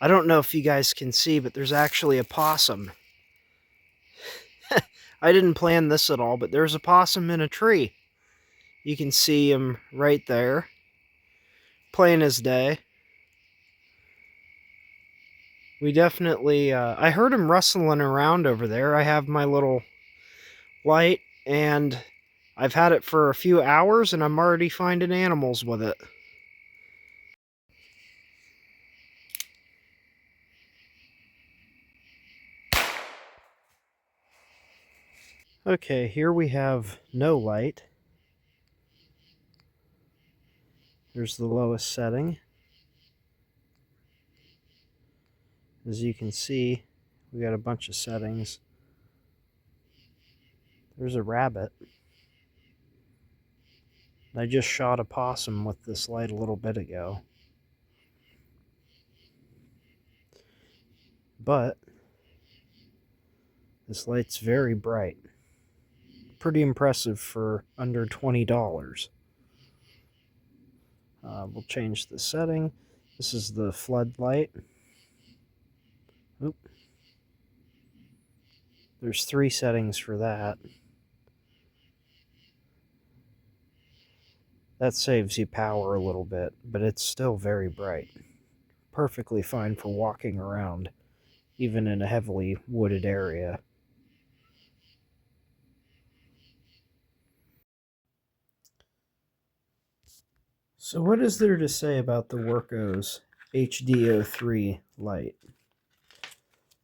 I don't know if you guys can see, but there's actually a possum. I didn't plan this at all, but there's a possum in a tree. You can see him right there, plain as day. We definitely, I heard him rustling around over there. I have my little light, and I've had it for a few hours, and I'm already finding animals with it. Okay, here we have no light. There's the lowest setting. As you can see, we got a bunch of settings. There's a rabbit. I just shot a possum with this light a little bit ago. But this light's very bright. Pretty impressive for under $20. We'll change the setting. This is the floodlight. Oop. There's 3 settings for that. That saves you power a little bit, but it's still very bright. Perfectly fine for walking around, even in a heavily wooded area. So what is there to say about the Wurkkos HD03 light?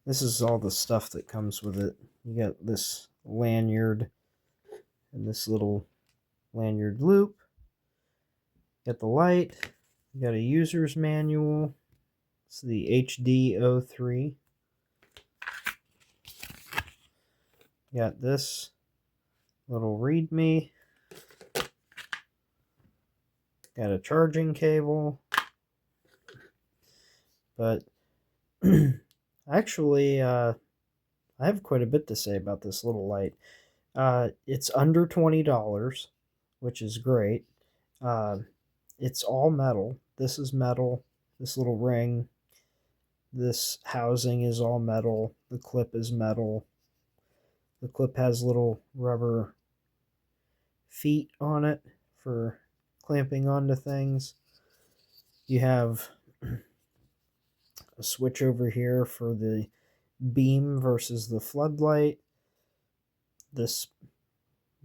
This is all the stuff that comes with it. You got this lanyard and this little lanyard loop. You got the light. You got a user's manual. It's the HD03. You got this little readme. Got a charging cable. But actually, I have quite a bit to say about this little light. It's under $20, which is great. It's all metal. This is metal. This little ring. This housing is all metal. The clip is metal. The clip has little rubber feet on it for clamping onto things. You have a switch over here for the beam versus the floodlight. This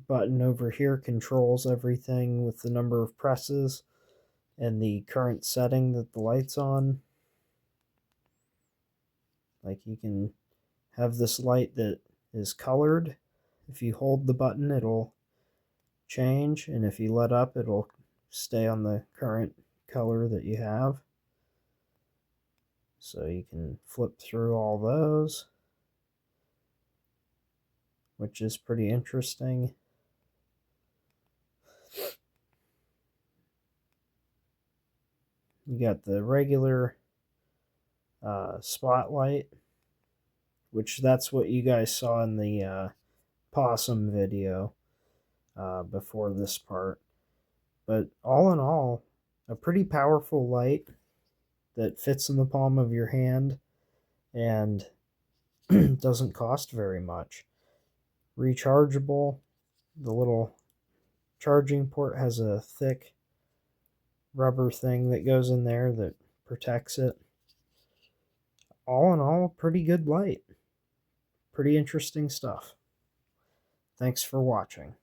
button over here controls everything with the number of presses and the current setting that the light's on. Like, you can have this light that is colored. If you hold the button, it'll change, and if you let up, it'll stay on the current color that you have. So you can flip through all those, which is pretty interesting. You got the regular spotlight, which that's what you guys saw in the possum video before this part. But all in all, a pretty powerful light that fits in the palm of your hand and doesn't cost very much. Rechargeable. The little charging port has a thick rubber thing that goes in there that protects it. All in all, pretty good light. Pretty interesting stuff. Thanks for watching.